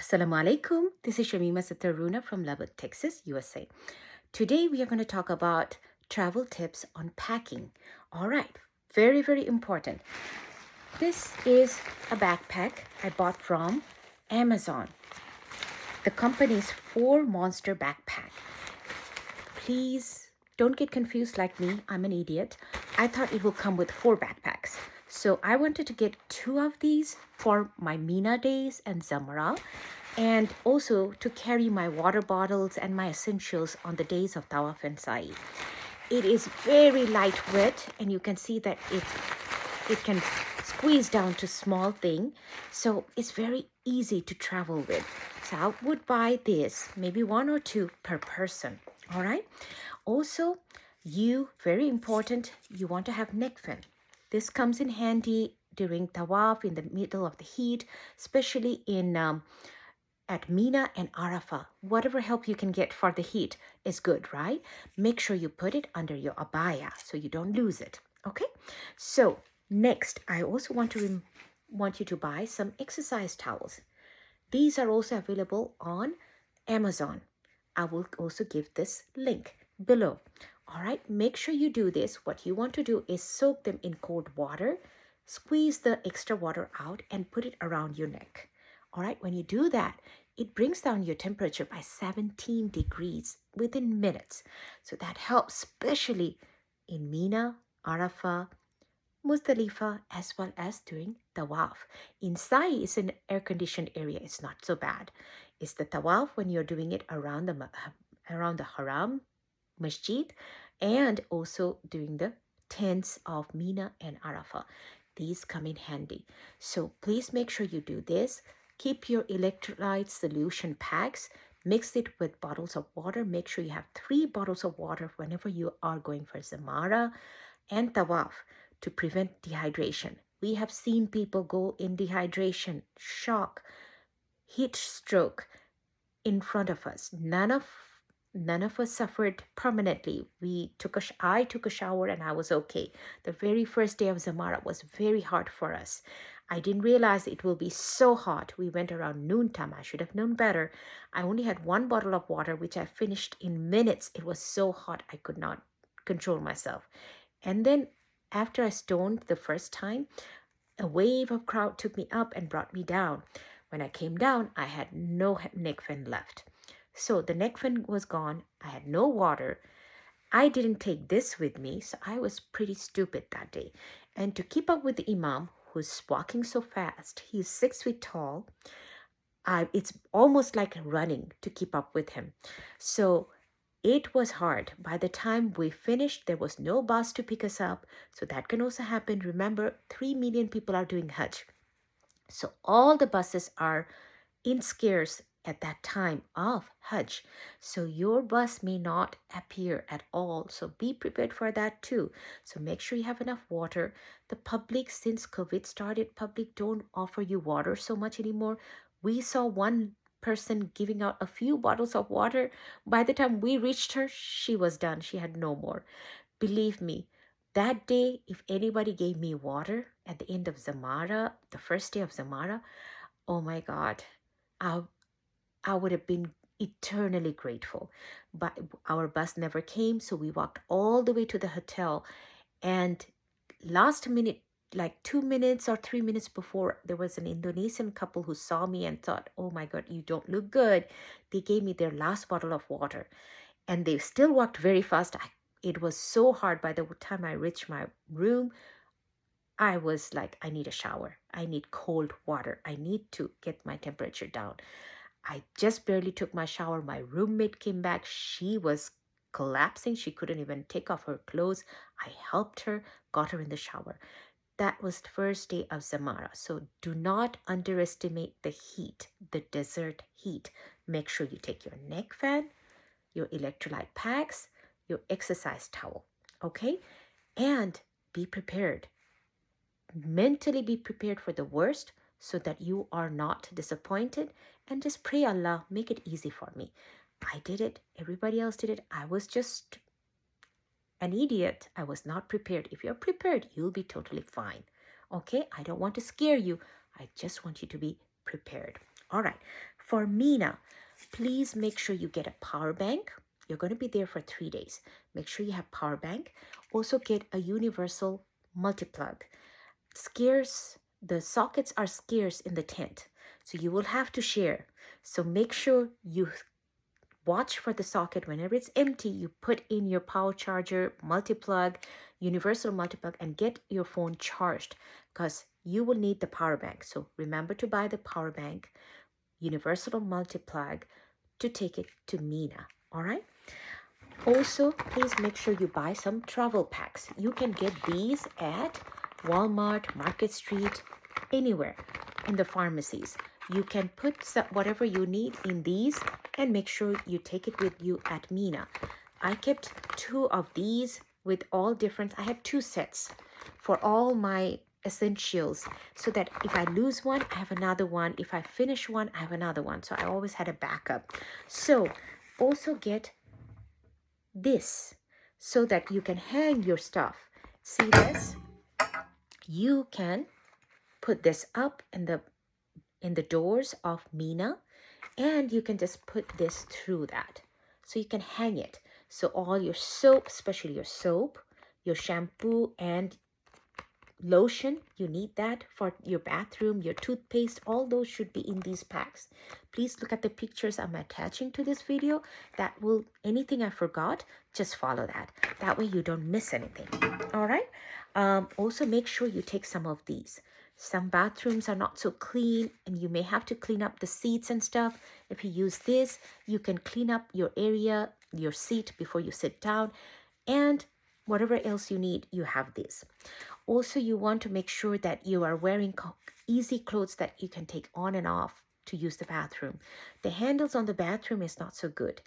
Assalamu alaikum. This is Shamima Sattar Runa from Lubbock, Texas, USA. Today we are going to talk about travel tips on packing. All right, very, very important. This is a backpack I bought from Amazon. The company's 4 Monster backpack. Please don't get confused like me. I'm an idiot. I thought it will come with 4 backpacks. So I wanted to get 2 of these for my Mina days and Zamara, and also to carry my water bottles and my essentials on the days of Tawaf and Sa'i. It is very lightweight, and you can see that it can squeeze down to small thing. So it's very easy to travel with. So I would buy this, maybe 1 or 2 per person. All right. Also, very important, you want to have neck fan. This comes in handy during Tawaf in the middle of the heat, especially at Mina and Arafah. Whatever help you can get for the heat is good, right? Make sure you put it under your abaya so you don't lose it. Okay? So next, I also want you to buy some exercise towels. These are also available on Amazon. I will also give this link below. All right, make sure you do this. What you want to do is soak them in cold water, squeeze the extra water out, and put it around your neck. All right, when you do that, it brings down your temperature by 17 degrees within minutes. So that helps, especially in Mina, Arafah, Muzdalifah, as well as during Tawaf. In Sa'i, it's an air-conditioned area. It's not so bad. It's the Tawaf when you're doing it around the Haram, Masjid, and also doing the tents of Mina and Arafah. These come in handy. So please make sure you do this. Keep your electrolyte solution packs. Mix it with bottles of water. Make sure you have 3 bottles of water whenever you are going for Zamara and Tawaf to prevent dehydration. We have seen people go in dehydration, shock, heat stroke in front of us. None of us suffered permanently. I took a shower and I was okay. The very first day of Zamara was very hard for us. I didn't realize it will be so hot. We went around noontime. I should have known better. I only had 1 bottle of water, which I finished in minutes. It was so hot I could not control myself. And then after I stoned the first time, a wave of crowd took me up and brought me down. When I came down, I had no neck fan left. So the neck fan was gone. I had no water. I didn't take this with me, so I was pretty stupid that day. And to keep up with the Imam, who's walking so fast, he's 6 feet tall. It's almost like running to keep up with him. So it was hard. By the time we finished, there was no bus to pick us up. So that can also happen. Remember, 3 million people are doing Hajj. So all the buses are in scarce at that time of Hajj. So your bus may not appear at all. So be prepared for that too. So make sure you have enough water. The public, since COVID started, public don't offer you water so much anymore. We saw one person giving out a few bottles of water. By the time we reached her, she was done. She had no more. Believe me, that day, if anybody gave me water at the end of Zamara, the first day of Zamara, oh my God, I would have been eternally grateful. But our bus never came, so we walked all the way to the hotel. And last minute, like 2 minutes or 3 minutes before, there was an Indonesian couple who saw me and thought, oh my God, you don't look good. They gave me their last bottle of water. And they still walked very fast. It was so hard. By the time I reached my room, I was like, I need a shower. I need cold water. I need to get my temperature down. I just barely took my shower. My roommate came back. She was collapsing. She couldn't even take off her clothes. I helped her, got her in the shower. That was the first day of Zamara. So do not underestimate the heat, the desert heat. Make sure you take your neck fan, your electrolyte packs, your exercise towel, okay? And be prepared. Mentally be prepared for the worst so that you are not disappointed, and just pray Allah, make it easy for me. I did it. Everybody else did it. I was just an idiot. I was not prepared. If you're prepared, you'll be totally fine. Okay? I don't want to scare you. I just want you to be prepared. All right. For Mina, please make sure you get a power bank. You're going to be there for 3 days. Make sure you have power bank. Also get a universal multi-plug. Scarce, the sockets are scarce in the tent, so you will have to share. So make sure you watch for the socket. Whenever it's empty, you put in your power charger, multi-plug, universal multi-plug, and get your phone charged, because you will need the power bank. So remember to buy the power bank, universal multi-plug, to take it to Mina. All right. Also, please make sure you buy some travel packs. You can get these at Walmart, Market Street, anywhere in the pharmacies. You can put whatever you need in these and make sure you take it with you at Mina. I kept 2 of these with all different. I have 2 sets for all my essentials, so that if I lose one, I have another one. If I finish one, I have another one. So I always had a backup. So also get this so that you can hang your stuff. See this? You can put this up in the doors of Mina, and you can just put this through that. So you can hang it. So all your soap, especially your soap, your shampoo and lotion, you need that for your bathroom, your toothpaste, all those should be in these packs. Please look at the pictures I'm attaching to this video. That will, anything I forgot, just follow that. That way you don't miss anything. All right. Also make sure you take some of these. Some bathrooms are not so clean and you may have to clean up the seats and stuff. If you use this, you can clean up your area, your seat before you sit down, and whatever else you need, you have this. Also, you want to make sure that you are wearing easy clothes that you can take on and off to use the bathroom. The handles on the bathroom is not so good.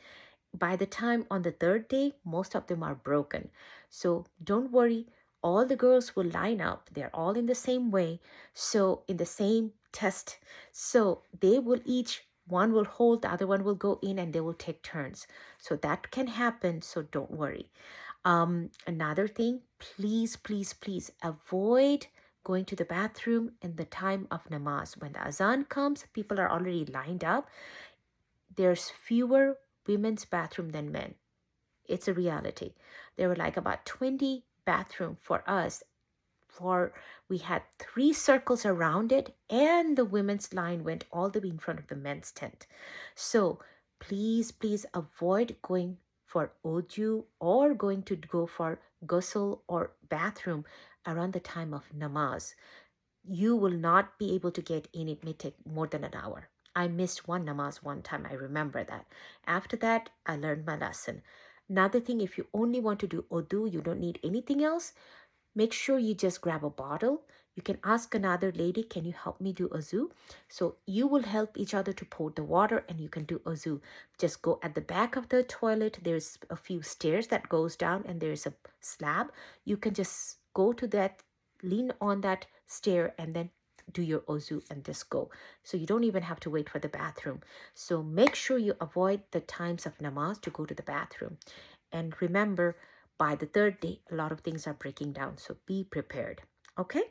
By the time on the 3rd day, most of them are broken. So don't worry. All the girls will line up. They're all in the same way. So in the same test. So they will each, one will hold, the other one will go in, and they will take turns. So that can happen. So don't worry. Another thing, please avoid going to the bathroom in the time of namaz. When the azan comes, people are already lined up. There's fewer women's bathroom than men. It's a reality. There were like about 20 bathroom for us. We had 3 circles around it, and the women's line went all the way in front of the men's tent. So please avoid going for Oju or going to go for ghusl or bathroom around the time of namaz. You will not be able to get in. It may take more than an hour. I missed one namaz one time. I remember that. After that, I learned my lesson. Another thing, if you only want to do Odu, you don't need anything else, make sure you just grab a bottle. You can ask another lady, can you help me do Ozu? So you will help each other to pour the water and you can do Ozu. Just go at the back of the toilet. There's a few stairs that goes down and there's a slab. You can just go to that, lean on that stair and then do your Ozu and just go. So you don't even have to wait for the bathroom. So make sure you avoid the times of namaz to go to the bathroom. And remember, by the 3rd day, a lot of things are breaking down. So be prepared. Okay?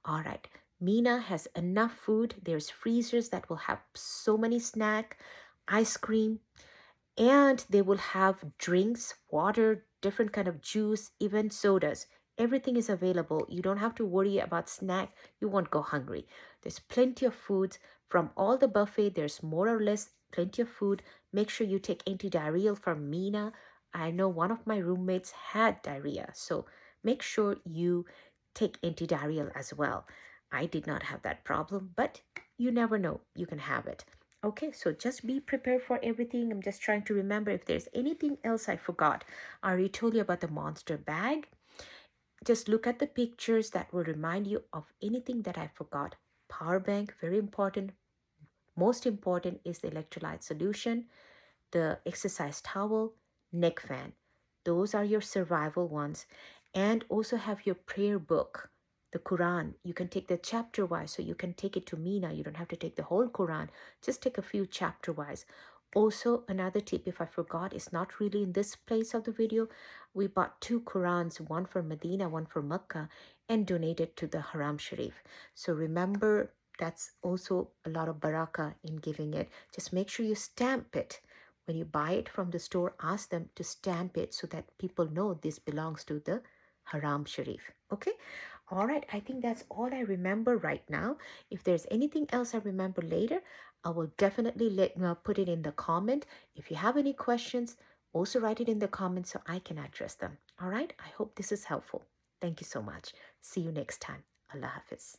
All right. Mina has enough food. There's freezers that will have so many snacks, ice cream, and they will have drinks, water, different kind of juice, even sodas. Everything is available. You don't have to worry about snack. You won't go hungry. There's plenty of foods from all the buffet. There's more or less plenty of food. Make sure you take anti-diarrheal from Mina. I know one of my roommates had diarrhea, so make sure you take anti-diarrheal as well. I did not have that problem, but you never know. You can have it. Okay, so just be prepared for everything. I'm just trying to remember if there's anything else I forgot. I already told you about the monster bag. Just look at the pictures that will remind you of anything that I forgot. Power bank, very important. Most important is the electrolyte solution, the exercise towel, neck fan. Those are your survival ones. And also have your prayer book, the Quran. You can take the chapter wise, so you can take it to Mina. You don't have to take the whole Quran. Just take a few chapter wise. Also, another tip, if I forgot, is not really in this place of the video. We bought 2 Qurans, one for Medina, one for Mecca, and donated to the Haram Sharif. So remember That's also a lot of barakah in giving it. Just make sure you stamp it. When you buy it from the store, ask them to stamp it so that people know this belongs to the Haram Sharif. Okay? All right, I think that's all I remember right now. If there's anything else I remember later, I will definitely put it in the comment. If you have any questions, also write it in the comments so I can address them. All right, I hope this is helpful. Thank you so much. See you next time. Allah Hafiz.